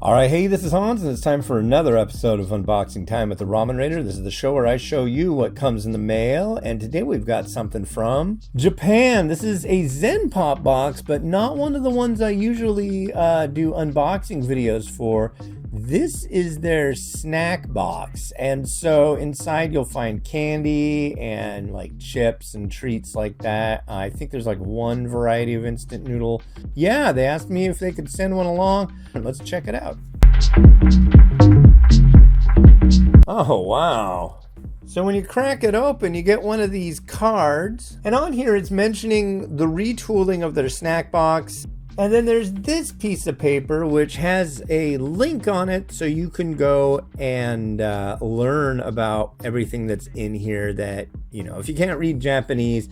Alright, hey, this is Hans, and it's time for another episode of Unboxing Time at the Ramen Raider. This is the show where I show you what comes in the mail, and today we've got something from Japan. This is a Zenpop box, but not one of the ones I usually do unboxing videos for. This is their snack box, and so inside you'll find candy and like chips and treats like that. I think there's like one variety of instant noodle. Yeah, they asked me if they could send one along. Let's check it out. Oh, wow. So when you crack it open, you get one of these cards, and on here it's mentioning the retooling of their snack box. And then there's this piece of paper which has a link on it so you can go and learn about everything that's in here that, you know, if you can't read Japanese,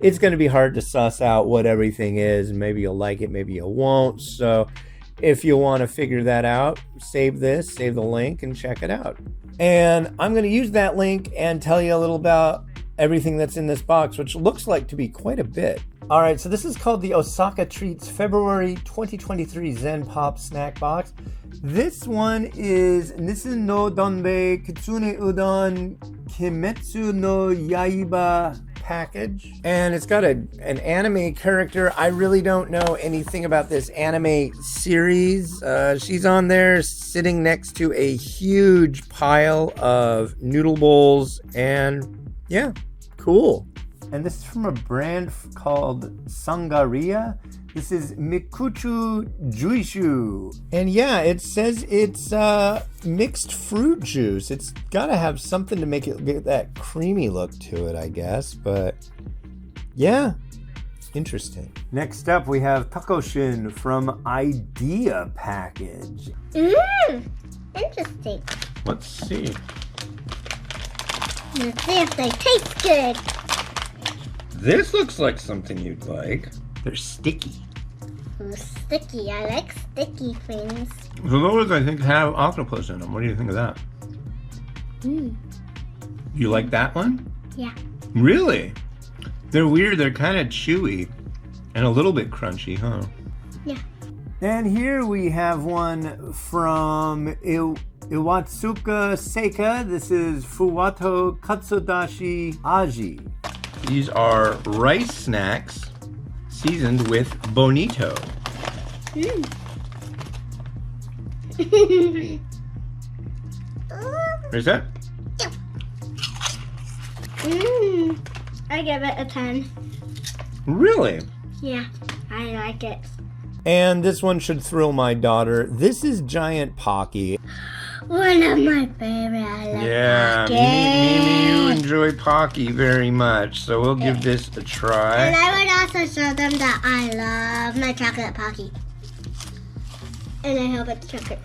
it's going to be hard to suss out what everything is. Maybe you'll like it, maybe you won't. So if you want to figure that out, save the link and check it out. And I'm going to use that link and tell you a little about everything that's in this box, which looks like to be quite a bit. All right, so this is called the Osaka Treats February 2023 Zenpop Snack Box. This one is Nissen no Donbei Kitsune Udon Kimetsu no Yaiba package. And it's got an anime character. I really don't know anything about this anime series. She's on there sitting next to a huge pile of noodle bowls, and yeah, cool. And this is from a brand called Sangaria. This is Mikuchu Juishu. And yeah, it says it's mixed fruit juice. It's gotta have something to make it get that creamy look to it, I guess. But yeah, interesting. Next up, we have Tako Shin from Idea Package. Interesting. Let's see. Let's see if they taste good. This looks like something you'd like. They're sticky. Ooh, sticky. I like sticky things. So those, I think, have octopus in them. What do you think of that? You like that one? Yeah. Really? They're weird. They're kind of chewy and a little bit crunchy, huh? Yeah. And here we have one from Iwatsuka Saka. This is Fuwato Katsudashi Aji. These are rice snacks seasoned with bonito. Where's that? I give it a 10. Really? Yeah, I like it. And this one should thrill my daughter. This is Giant Pocky. One of my favorite. I love Pocky. Mimi, you enjoy Pocky very much, so we'll give this a try. And I would also show them that I love my chocolate Pocky. And I hope it's chocolate.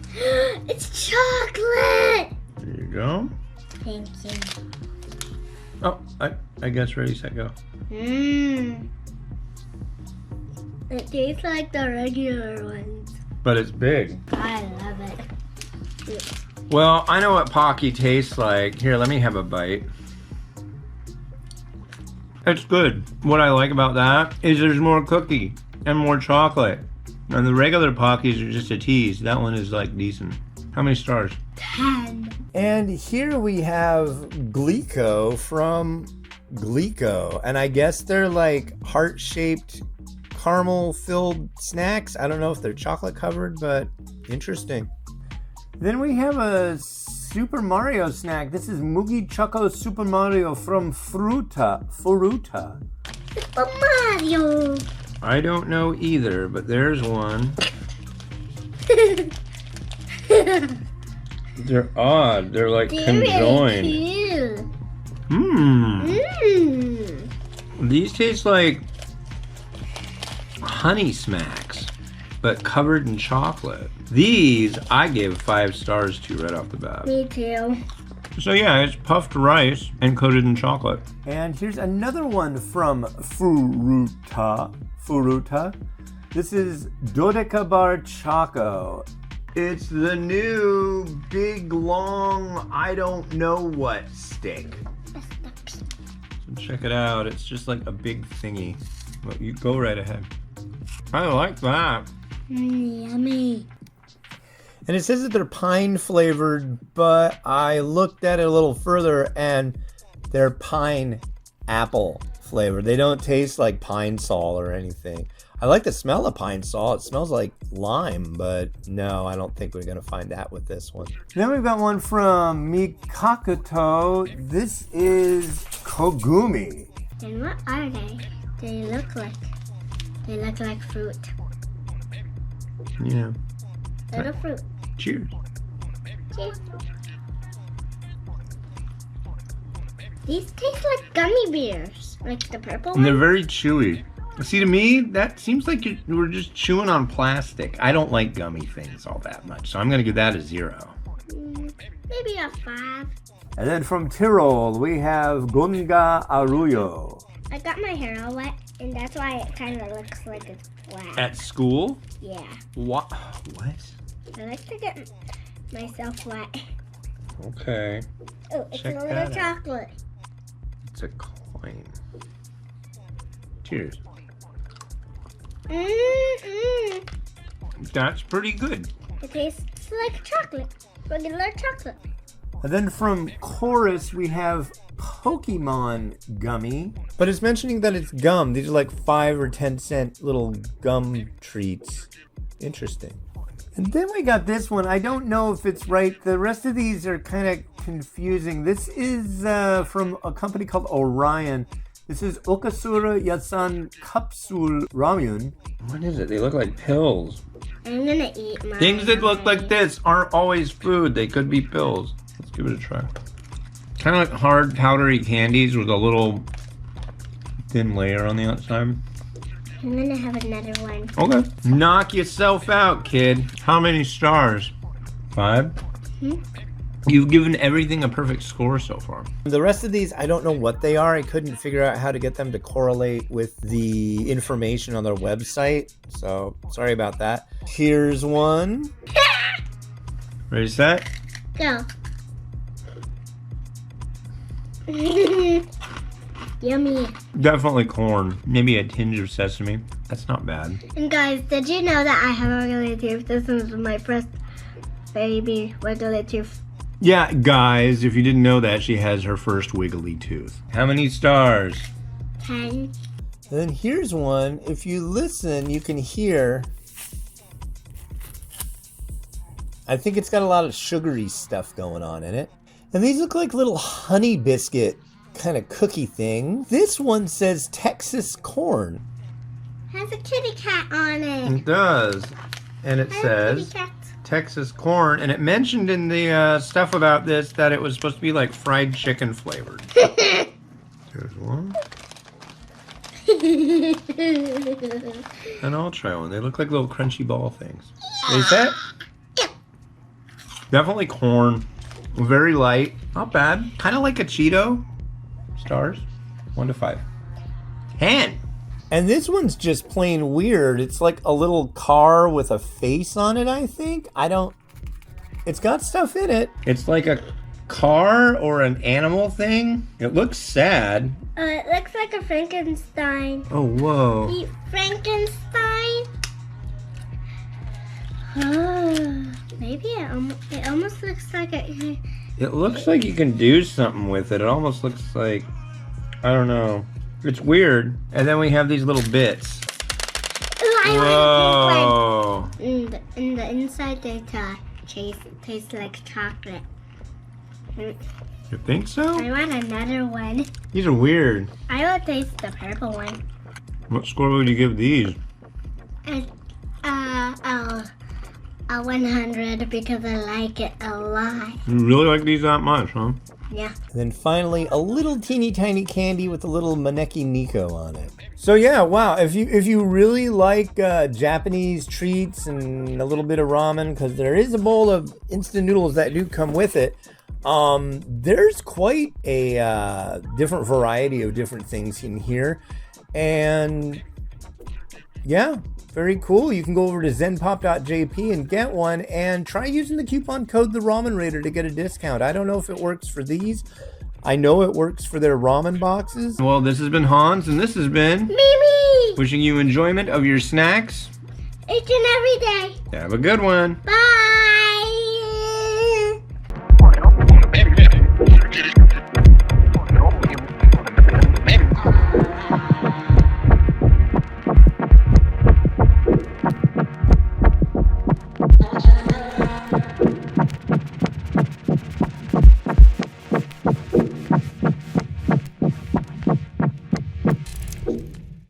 It's chocolate! There you go. Thank you. Oh, I guess ready, set, go. It tastes like the regular ones. But it's big. I love it. Well, I know what Pocky tastes like. Here, let me have a bite. It's good. What I like about that is there's more cookie and more chocolate. And the regular Pockies are just a tease. That one is like decent. How many stars? 10. And here we have Glico from Glico. And I guess they're like heart-shaped caramel-filled snacks. I don't know if they're chocolate covered, but interesting. Then we have a Super Mario snack. This is Mugi Choco Super Mario from Furuta. Super Mario. I don't know either, but there's one. They're odd. They're like conjoined. Really These taste like honey smacks, but covered in chocolate. These I give 5 stars to right off the bat. Me too. So yeah, it's puffed rice and coated in chocolate. And here's another one from Furuta. This is Dodecabar Choco. It's the new big long I don't know what stick. So check it out. It's just like a big thingy. Well, you go right ahead. I like that. Yummy. And it says that they're pine flavored, but I looked at it a little further and they're pine apple flavored. They don't taste like pine sol or anything. I like the smell of pine sol. It smells like lime, but no, I don't think we're going to find that with this one. Then we've got one from Mikakuto. This is Kogumi. And what are they? They look like fruit. Yeah. Little fruit. Cheers. Cheers. These taste like gummy bears, like the purple And they're one. very chewy. See, to me, that seems like we're just chewing on plastic. I don't like gummy things all that much, so I'm going to give that a 0. Maybe a 5. And then from Tyrol, we have Gunga Arroyo. I got my hair all wet, and that's why it kind of looks like it's flat. At school? Yeah. What? I like to get myself wet. Okay. Oh, it's Check a little that out. chocolate. It's a coin. Cheers. Mmm. That's pretty good. It tastes like chocolate. Regular chocolate. And then from Chorus, we have Pokemon Gummy. But it's mentioning that it's gum. These are like 5 or 10 cent little gum treats. Interesting. And then we got this one. I don't know if it's right. The rest of these are kind of confusing. This is from a company called Orion. This is Okasura Yasan Capsule Ramen. What is it? They look like pills. I'm gonna eat mine. Things that look like this aren't always food. They could be pills. Let's give it a try. Kind of like hard, powdery candies with a little thin layer on the outside. I'm gonna have another one. Okay. Knock yourself out, kid. How many stars? 5? You've given everything a perfect score so far. The rest of these, I don't know what they are. I couldn't figure out how to get them to correlate with the information on their website. So, sorry about that. Here's one. Ready, set? Go. Yummy. Definitely corn. Maybe a tinge of sesame. That's not bad. And guys, did you know that I have a wiggly tooth? This is my first baby wiggly tooth. Yeah, guys, if you didn't know that, she has her first wiggly tooth. How many stars? 10. And then here's one. If you listen, you can hear. I think it's got a lot of sugary stuff going on in it. And these look like little honey biscuit kind of cookie thing. This one says Texas corn. Has a kitty cat on it. It does. And it I have says kitty cats. Texas corn. And it mentioned in the stuff about this that it was supposed to be like fried chicken flavored. There's one. And I'll try one. They look like little crunchy ball things. Is that? Yeah. Definitely corn. Very light. Not bad. Kind of like a Cheeto. Stars. 1 to 5. 10. And this one's just plain weird. It's like a little car with a face on it, I think. It's got stuff in it. It's like a car or an animal thing. It looks sad. It looks like a Frankenstein. Oh, whoa. Eat Frankenstein. Maybe it almost looks like it. It looks like you can do something with it. It almost looks like, I don't know. It's weird. And then we have these little bits. Ooh, I Whoa. want to take one. In the inside, they taste like chocolate. You think so? I want another one. These are weird. I will taste the purple one. What score would you give these? A 100 because I like it a lot. You really like these that much, huh? Yeah. And then finally, a little teeny tiny candy with a little Maneki Nico on it. So yeah, wow. If you really like Japanese treats and a little bit of ramen, because there is a bowl of instant noodles that do come with it, there's quite a different variety of different things in here. And yeah, very cool. You can go over to zenpop.jp and get one and try using the coupon code The Ramen Raider to get a discount. I don't know if it works for these. I know it works for their ramen boxes. Well, this has been Hans and this has been Mimi! wishing you enjoyment of your snacks. Each and every day. Have a good one. Bye!